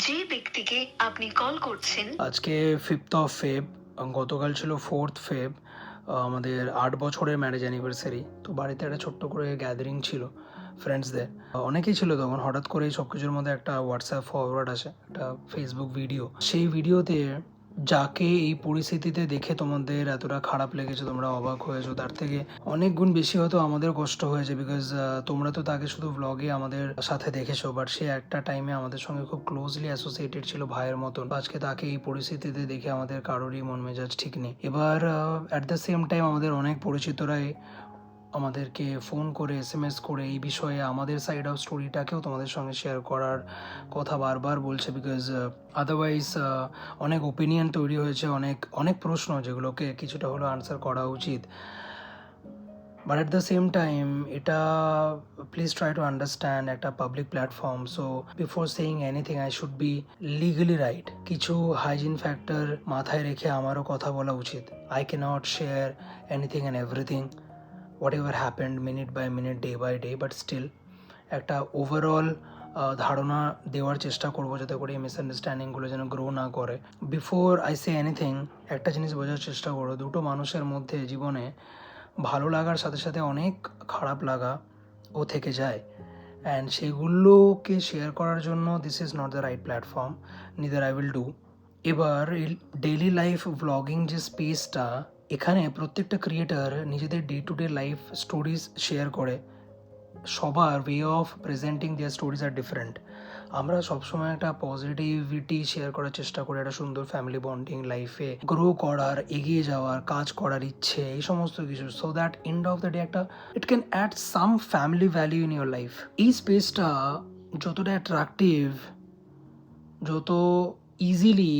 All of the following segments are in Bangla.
যে ব্যক্তিকে আপনি কল করছেন আজকে 5th of Feb, গতকাল ছিল 4th Feb। আমাদের 8 বছরের ম্যারেজ অ্যানিভার্সারি। তো বাড়িতে একটা ছোট্ট করে গ্যাদারিং ছিল ফ্রেন্ডসদের। অনেকেই ছিল তখন। হঠাৎ করেই সব কিছুর মধ্যে একটা হোয়াটসঅ্যাপ ফরওয়ার্ড আসে, একটা ফেসবুক ভিডিও। সেই ভিডিওতে যাকে এই পরিস্থিতিতে দেখে তোমাদের এতটা খারাপ লেগেছে, তোমরা অবাক হয়েছো, তার থেকে অনেক গুণ বেশি হয়তো আমাদের কষ্ট হয়েছে। বিকজ তোমরা তো তাকে শুধু ব্লগে আমাদের সাথে দেখেছো, বাট সে একটা টাইমে আমাদের সঙ্গে খুব ক্লোজলি অ্যাসোসিয়েটেড ছিল, ভাইয়ের মতন। আজকে তাকে এই পরিস্থিতিতে দেখে আমাদের কারোরই মন মেজাজ ঠিক নেই। এবার অ্যাট দ্য সেম টাইম আমাদের অনেক পরিচিতরাই আমাদেরকে ফোন করে, এসএমএস করে এই বিষয়ে আমাদের সাইড অফ স্টোরিটাকেও তোমাদের সঙ্গে শেয়ার করার কথা বারবার বলছে। বিকজ আদারওয়াইজ অনেক ওপিনিয়ন তৈরি হয়েছে, অনেক অনেক প্রশ্ন যেগুলোকে কিছুটা হলেও আনসার করা উচিত। But at the same time এটা প্লিজ ট্রাই টু আন্ডারস্ট্যান্ড একটা public platform. So before saying anything I should be legally right. কিছু হাইজিন ফ্যাক্টর মাথায় রেখে আমারও কথা বলা উচিত। I cannot share anything and everything whatever happened minute by minute, day by day, but still একটা ওভারঅল ধারণা দেওয়ার চেষ্টা করবো, যাতে করে এই মিসআন্ডারস্ট্যান্ডিংগুলো যেন গ্রো না করে। বিফোর আই সে এনিথিং, একটা জিনিস বোঝার চেষ্টা করো, দুটো মানুষের মধ্যে জীবনে ভালো লাগার সাথে সাথে অনেক খারাপ লাগা ও থেকে যায়। অ্যান্ড সেগুলোকে শেয়ার করার জন্য this is not the right platform, neither I will do. এবার ডেইলি লাইফ ব্লগিং যে স্পেসটা, এখানে প্রত্যেকটা ক্রিয়েটার নিজেদের day to day life stories share করে। সবার way of presenting their stories আর ডিফারেন্ট। আমরা সবসময় একটা পজিটিভিটি শেয়ার করার চেষ্টা করি, একটা সুন্দর ফ্যামিলি বন্ডিং লাইফে গ্রো করার, এগিয়ে যাওয়ার, কাজ করার ইচ্ছে, এই সমস্ত কিছু। So that end of the day একটা it can add some family value in your life. এই স্পেসটা যতটা অ্যাট্রাকটিভ, যত ইজিলি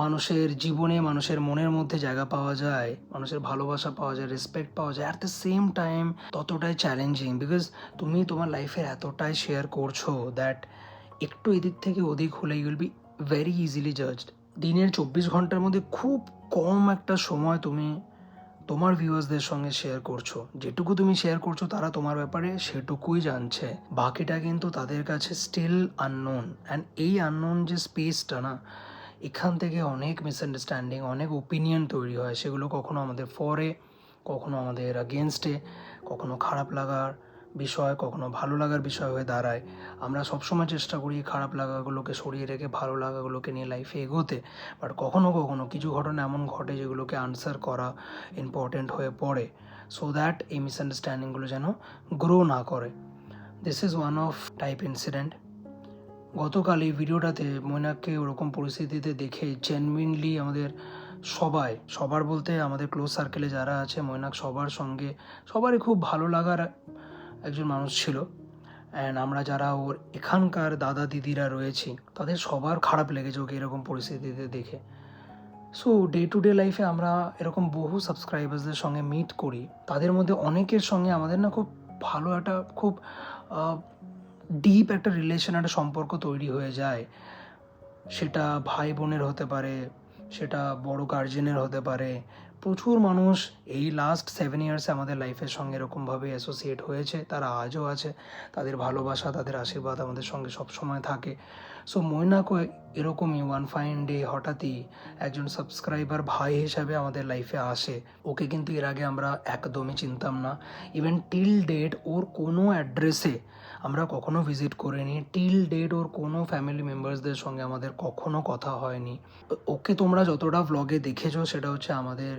মানুষের জীবনে, মানুষের মনের মধ্যে জায়গা পাওয়া যায়, মানুষের ভালোবাসা পাওয়া যায়, রেসপেক্ট পাওয়া যায়, অ্যাট দ্য সেম টাইম ততটাই চ্যালেঞ্জিং। বিকজ তুমি তোমার লাইফের এতটাই শেয়ার করছো দ্যাট একটু এদিক থেকে ওদিক হলে you will be very easily judged. দিনের 24 ঘন্টার মধ্যে খুব কম একটা সময় তুমি তোমার ভিউয়ার্সদের সঙ্গে শেয়ার করছো। যেটুকু তুমি শেয়ার করছো তারা তোমার ব্যাপারে সেটুকুই জানছে, বাকিটা কিন্তু তাদের কাছে স্টিল আননোন। অ্যান্ড এই আননোন যে স্পেসটা না, এখান থেকে অনেক মিসআন্ডারস্ট্যান্ডিং, অনেক ওপিনিয়ন তৈরি হয়। সেগুলো কখনো আমাদের ফরে, কখনো আমাদের আগেনস্টে, কখনো খারাপ লাগার বিষয়, কখনো ভালো লাগার বিষয় হয়ে দাঁড়ায়। আমরা সবসময় চেষ্টা করি খারাপ লাগাগুলোকে সরিয়ে রেখে ভালো লাগাগুলোকে নিয়ে লাইফে এগোতে। বাট কখনো কখনো কিছু ঘটনা এমন ঘটে যেগুলোকে আনসার করা ইম্পর্টেন্ট হয়ে পড়ে, সো দ্যাট এই মিসআন্ডারস্ট্যান্ডিংগুলো যেন গ্রো না করে। This is one of type incident. গতকাল এই ভিডিওটাতে মৈনাককে ওরকম পরিস্থিতিতে দেখে জেনুইনলি আমাদের সবার বলতে আমাদের ক্লোজ সার্কেলে যারা আছে, মৈনাক সবার সঙ্গে সবারই খুব ভালো লাগার একজন মানুষ ছিল। অ্যান্ড আমরা যারা ওর এখানকার দাদা দিদিরা রয়েছি, তাদের সবার খারাপ লেগেছে ওকে এরকম পরিস্থিতিতে দেখে। সো ডে টু ডে লাইফে আমরা এরকম বহু সাবস্ক্রাইবার্সদের সঙ্গে মিট করি। তাদের মধ্যে অনেকের সঙ্গে আমাদের না খুব ভালো একটা, খুব ডিপ একটা রিলেশন, একটা সম্পর্ক তৈরি হয়ে যায়। সেটা ভাই বোনের হতে পারে, সেটা বড় গার্জেনের হতে পারে। প্রচুর মানুষ এই লাস্ট 7 ইয়ার্সে আমাদের লাইফের সঙ্গে এরকমভাবে অ্যাসোসিয়েট হয়েছে, তারা আজও আছে। তাদের ভালোবাসা, তাদের আশীর্বাদ আমাদের সঙ্গে সবসময় থাকে। সো মৈনাকও এরকমই ওয়ান ফাইন ডে হঠাৎই একজন সাবস্ক্রাইবার ভাই হিসাবে আমাদের লাইফে আসে। ওকে কিন্তু এর আগে আমরা একদমই চিনতাম না। ইভেন টিল ডেট ওর কোনো অ্যাড্রেসে আমরা কখনো ভিজিট করিনি। টিল ডেট ওর কোনো ফ্যামিলি মেম্বার্সদের সঙ্গে আমাদের কখনো কথা হয়নি। ওকে তোমরা যতটা ভ্লগে দেখেছো সেটা হচ্ছে আমাদের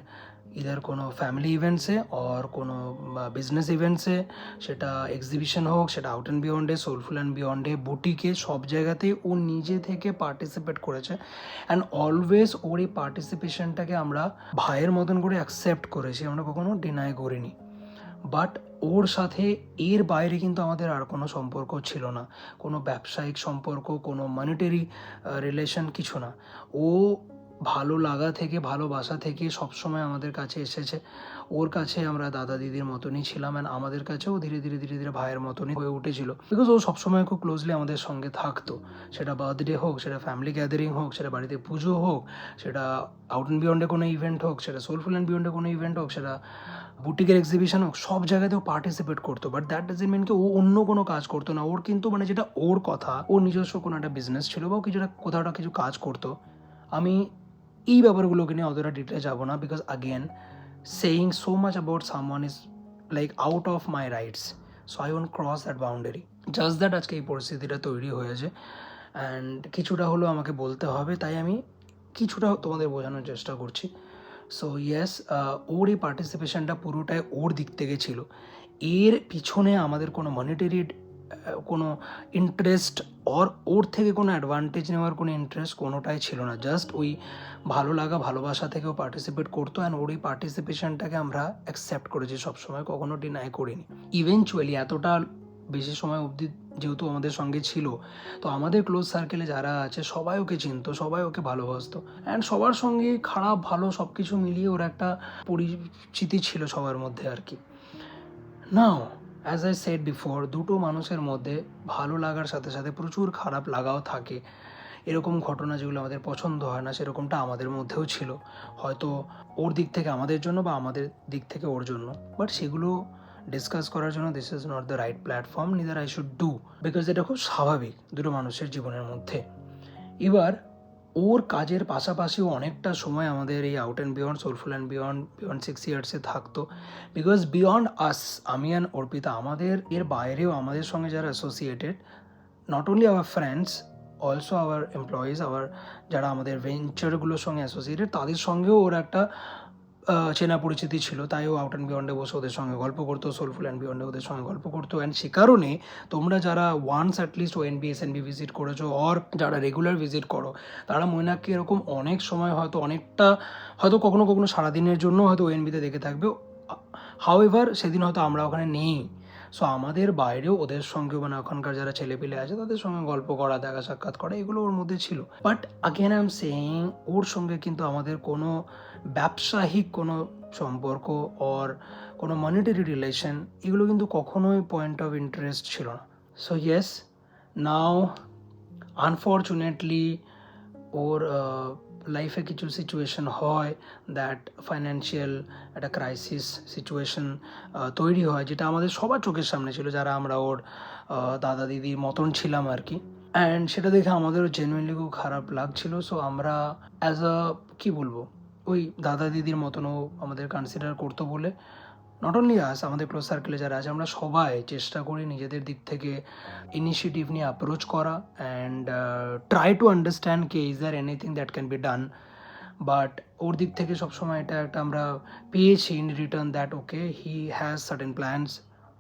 ইদার কোনো ফ্যামিলি ইভেন্টসে অর কোনো বিজনেস ইভেন্টসে, সেটা এক্সিবিশন হোক, সেটা আউট অ্যান্ড বিয়ন্ডে, সোলফুল অ্যান্ড বিয়ন্ডে, বুটিকে, সব জায়গাতেই ও নিজে থেকে পার্টিসিপেট করেছে। অ্যান্ড অলওয়েজ ওর এই পার্টিসিপেশনটাকে আমরা ভাইয়ের মতন করে অ্যাকসেপ্ট করেছি, আমরা কখনো ডিনাই করিনি। বাট ওর সাথে এর বাইরে কিন্তু আমাদের আর কোনো সম্পর্ক ছিল না, কোনো ব্যবসায়িক সম্পর্ক, কোনো মনিটারি রিলেশন, কিছু না। ও ভালো লাগা থেকে, ভালোবাসা থেকে সবসময় আমাদের কাছে এসেছে। ওর কাছে আমরা দাদা দিদির মতনই ছিলাম, অ্যান্ড আমাদের কাছেও ধীরে ধীরে ধীরে ধীরে ভাইয়ের মতনই হয়ে উঠেছিল। বিকজ ও সবসময় খুব ক্লোজলি আমাদের সঙ্গে থাকতো। সেটা বার্থডে হোক, সেটা ফ্যামিলি গ্যাদারিং হোক, সেটা বাড়িতে পুজো হোক, সেটা আউট অ্যান্ড বিয়ন্ডে কোনো ইভেন্ট হোক, সেটা সোলফুল অ্যান্ড বিয়ন্ডে কোনো ইভেন্ট হোক, সেটা বুটিকের এক্সিবিশন হোক, সব জায়গাতেও পার্টিসিপেট করতো। বাট দ্যাট ডাজন্ট মিন কি ও অন্য কোনো কাজ করতো না। ওর কিন্তু মানে যেটা ওর কথা, ওর নিজস্ব কোনো একটা বিজনেস ছিল বা ও কিছুটা কোথাও একটা কিছু কাজ করতো। আমি এই ব্যাপারগুলোকে নিয়ে অতটা ডিটেলে যাবো না, because again saying so much about someone is like out of my rights, so I won't cross that boundary. Just that আজকে এই পরিস্থিতিটা তৈরি হয়েছে অ্যান্ড কিছুটা হলেও আমাকে বলতে হবে, তাই আমি কিছুটা তোমাদের বোঝানোর চেষ্টা করছি। সো ইয়েস, ওর এই পার্টিসিপেশনটা পুরোটাই ওর দিক থেকে ছিল। এর পিছনে আমাদের কোনো মনিটারি কোনো ইন্টারেস্ট ওর থেকে কোনো অ্যাডভান্টেজ নেওয়ার কোনো ইন্টারেস্ট কোনোটাই ছিল না। জাস্ট ওই ভালো লাগা ভালোবাসা থেকেও পার্টিসিপেট করতো অ্যান্ড ওর এই পার্টিসিপেশনটাকে আমরা অ্যাকসেপ্ট করেছি সবসময়, কখনো ডিনাই করিনি। ইভেনচুয়ালি এতটা বেশি সময় অবধি যেহেতু আমাদের সঙ্গে ছিল, তো আমাদের ক্লোজ সার্কেলে যারা আছে সবাই ওকে চিনতো, সবাই ওকে ভালোবাসতো অ্যান্ড সবার সঙ্গে খারাপ ভালো সব কিছু মিলিয়ে ওর একটা পরিচিতি ছিল সবার মধ্যে আর কি। নাও অ্যাজ আই সেড বিফোর, দুটো মানুষের মধ্যে ভালো লাগার সাথে সাথে প্রচুর খারাপ লাগাও থাকে। এরকম ঘটনা যেগুলো আমাদের পছন্দ হয় না, সেরকমটা আমাদের মধ্যেও ছিল, হয়তো ওর দিক থেকে আমাদের জন্য বা আমাদের দিক থেকে ওর জন্য। বাট সেগুলো ডিসকাস করার জন্য this is not the right platform, neither I should do, because এটা খুব স্বাভাবিক দুটো মানুষের জীবনের মধ্যে। এবার ওর কাজের পাশাপাশিও অনেকটা সময় আমাদের এই out and beyond, soulful and beyond 6 ইয়ার্সে থাকতো। বিকজ বিয়ন্ড আস, আমি অ্যান্ড অর্পিতা, আমাদের এর বাইরেও আমাদের সঙ্গে যারা associated, not only our friends, also our employees, our যারা আমাদের ভেঞ্চারগুলোর সঙ্গে অ্যাসোসিয়েটেড, তাদের সঙ্গেও ওর একটা চেনা পরিচিতি ছিল। তাই ও আউট অ্যান্ড বিয়ন্ডে বসে ওদের সঙ্গে গল্প করতো, সোলফুল অ্যান্ড বিয়ন্ডে ওদের সঙ্গে গল্প করতো। অ্যান্ড সে কারণে তোমরা যারা ওয়ান্স অ্যাটলিস্ট ONB/SNB ভিজিট করেছো, অর যারা রেগুলার ভিজিট করো, তারা মৈনাককে এরকম অনেক সময় হয়তো অনেকটা, হয়তো কখনো কখনো সারাদিনের জন্য হয়তো ONB-তে দেখে থাকবে। হাউএভার সেদিন হয়তো আমরা ওখানে নেই, সো আমাদের বাইরেও ওদের সঙ্গে মানে ওখানকার যারা ছেলেপিলে আছে তাদের সঙ্গে গল্প করা, দেখা সাক্ষাৎ করা, এগুলো ওর মধ্যে ছিল। But again I am saying, ওর সঙ্গে কিন্তু আমাদের কোনো ব্যবসায়িক কোনো সম্পর্ক অর কোনো মনিটারি রিলেশন, এগুলো কিন্তু কখনোই পয়েন্ট অফ ইন্টারেস্ট ছিল না। সো ইয়েস, নাও আনফর্চুনেটলি ওর লাইফে কিছু সিচুয়েশন হয়, দ্যাট ফাইন্যান্সিয়াল একটা ক্রাইসিস সিচুয়েশন তৈরি হয়, যেটা আমাদের সবার চোখের সামনে ছিল যারা আমরা ওর দাদা দিদির মতন ছিলাম আর কি। অ্যান্ড সেটা দেখে আমাদেরও জেনুইনলি খুব খারাপ লাগছিল। সো আমরা অ্যাজ আ কী বলবো, ওই দাদা দিদির মতনও আমাদের কনসিডার করতো বলে, নট অনলি আস, আমাদের ক্লোজ সার্কেলে যারা আছে আমরা সবাই চেষ্টা করি নিজেদের দিক থেকে ইনিশিয়েটিভ নিয়ে অ্যাপ্রোচ করা অ্যান্ড ট্রাই টু আন্ডারস্ট্যান্ড কে is there anything that can be done. But ওর দিক থেকে সবসময় এটা একটা আমরা পেয়েছি in return, that okay he has certain plans,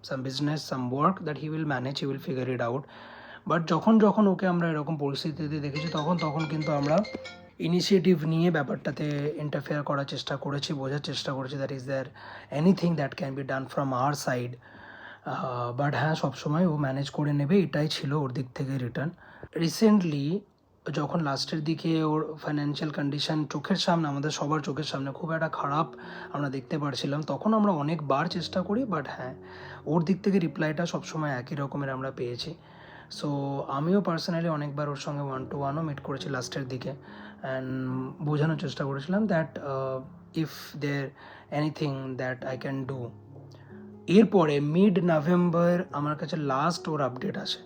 some business, some work that he will manage, he will figure it out. But যখন যখন ওকে আমরা এরকম পরিস্থিতিতে দেখেছি, তখন কিন্তু আমরা ইনিশিয়েটিভ নিয়ে ব্যাপারটাতে ইন্টারফেয়ার করার চেষ্টা করেছি, বোঝার চেষ্টা করেছি that is there anything that can be done from our side. But হ্যাঁ, সবসময় ও ম্যানেজ করে নেবে, এটাই ছিল ওর দিক থেকে রিটার্ন। রিসেন্টলি যখন লাস্টের দিকে ওর ফাইন্যান্সিয়াল কন্ডিশন চোখের সামনে, আমাদের সবার চোখের সামনে খুব একটা খারাপ আমরা দেখতে পারছিলাম, তখন আমরা অনেকবার চেষ্টা করি, বাট হ্যাঁ, ওর দিক থেকে রিপ্লাইটা সবসময় একই রকমের আমরা পেয়েছি। সো আমিও পার্সোনালি অনেকবার ওর সঙ্গে 1-to-1ও মিট করেছি লাস্টের দিকে অ্যান্ড বোঝানোর চেষ্টা করেছিলাম that if there anything that I can do. এরপরে মিড নভেম্বর আমার কাছে লাস্ট ওর আপডেট আসে,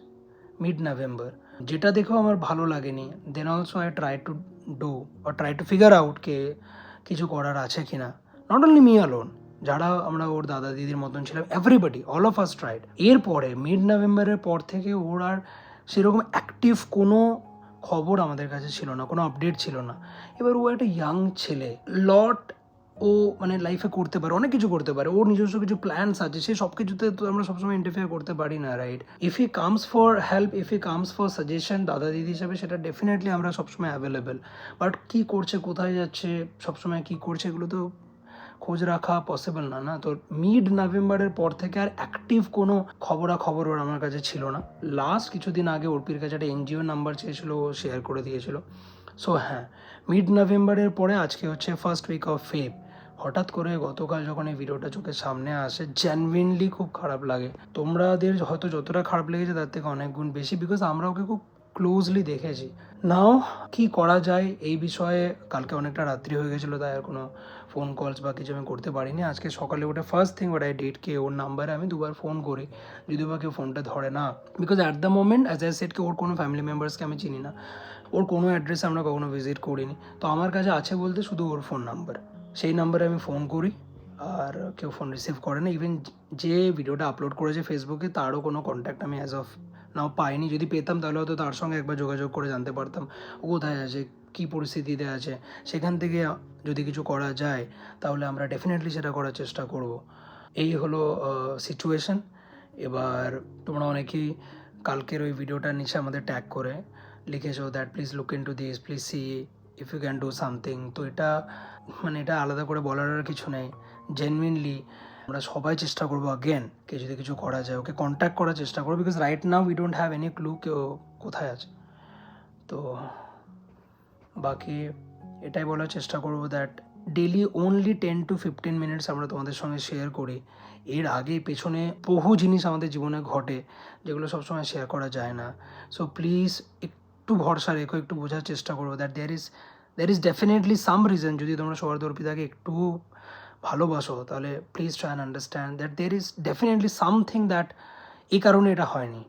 মিড নভেম্বর, যেটা দেখেও আমার ভালো লাগেনি। Then also I try to figure out কে কিছু করার আছে কি না। নট অনলি মি অ্যালোন, যারা আমরা ওর দাদা দিদির মতন ছিলাম, everybody, all of us tried. এরপরে মিড নভেম্বরের পর থেকে ওর আর সেরকম অ্যাক্টিভ কোনো খবর আমাদের কাছে ছিল না, কোনো আপডেট ছিল না। এবার ও একটা ইয়াং ছেলে, লট ও মানে লাইফে করতে পারে, অনেক কিছু করতে পারে, ওর নিজস্ব কিছু প্ল্যানস আছে, সে সব কিছুতে তো আমরা সবসময় ইন্টারফেয়ার করতে পারি না, right? If he comes for help, if he comes for suggestion দাদা দিদি হিসাবে, সেটা ডেফিনেটলি আমরা সবসময় অ্যাভেলেবেল। বাট কী করছে, কোথায় যাচ্ছে, সবসময় কী করছে, এগুলো তো খোঁজ রাখা পসিবল না, না? তো মিড নভেম্বরের পর থেকে আর অ্যাক্টিভ কোনো খবরাখবর ওর আমার কাছে ছিল না। লাস্ট কিছুদিন আগে অর্পির কাছে একটা NGO নাম্বার চেয়েছিল, ও শেয়ার করে দিয়েছিল। সো হ্যাঁ, মিড নভেম্বরের পরে আজকে হচ্ছে ফার্স্ট উইক অফ ফেব। হঠাৎ করে গতকাল যখন এই ভিডিওটা চোখের সামনে আসে, জেনুইনলি খুব খারাপ লাগে। তোমাদের হয়তো যতটা খারাপ লেগেছে তার থেকে অনেক গুণ বেশি, বিকজ আমরা ওকে খুব ক্লোজলি দেখেছি। নাও কি করা যায় এই বিষয়ে, কালকে অনেকটা রাত্রি হয়ে গেছিলো, তাই আর কোনো ফোন কলস বা কিছু আমি করতে পারিনি। আজকে সকালে উঠে ফার্স্ট থিং ওটা ডেটকে ওর নাম্বারে আমি দুবার ফোন করি, যদিও বা কেউ ফোনটা ধরে না, because at the moment as I said কি ওর কোনো ফ্যামিলি মেম্বার্সকে আমি চিনি না, ওর কোনো অ্যাড্রেস আমরা কখনো ভিজিট করিনি। তো আমার কাছে আছে বলতে শুধু ওর ফোন নাম্বার, সেই নাম্বারে আমি ফোন করি আর কেউ ফোন রিসিভ করে না। ইভেন যে ভিডিওটা আপলোড করেছে ফেসবুকে তারও কোনো কন্ট্যাক্ট আমি অ্যাজ অফ নাও পাইনি। যদি পেতাম তাহলে হয়তো তার সঙ্গে একবার যোগাযোগ করে জানতে পারতাম ও কোথায় আছে, কী পরিস্থিতিতে আছে। সেখান থেকে যদি কিছু করা যায় তাহলে আমরা ডেফিনেটলি সেটা করার চেষ্টা করব। এই হলো সিচুয়েশন। এবার তোমরা অনেকেই কালকের ওই ভিডিওটার নিচে আমাদের ট্যাগ করে লিখেছো that please look into this, please see if you can do something. তো এটা মানে এটা আলাদা করে বলার আর কিছু নেই। জেনুইনলি আমরা সবাই চেষ্টা করবো আগেন কে যদি কিছু করা যায় ওকে কন্ট্যাক্ট করার চেষ্টা করবো, because right now we don't have any clue কেউ কোথায় আছে। তো বাকি এটাই বলার চেষ্টা করবো that daily only 10 to 15 minutes আমরা তোমাদের সঙ্গে শেয়ার করি। এর আগে পেছনে বহু জিনিস আমাদের জীবনে ঘটে যেগুলো সবসময় শেয়ার করা যায় না। সো প্লিজ একটু ভরসা রেখো, একটু বোঝার চেষ্টা করবো that there is definitely some reason. যদি তোমরা সবার অর্পিতাকে একটু ভালোবাসো তাহলে please try and understand that there is definitely something that এই কারণে এটা হয়নি।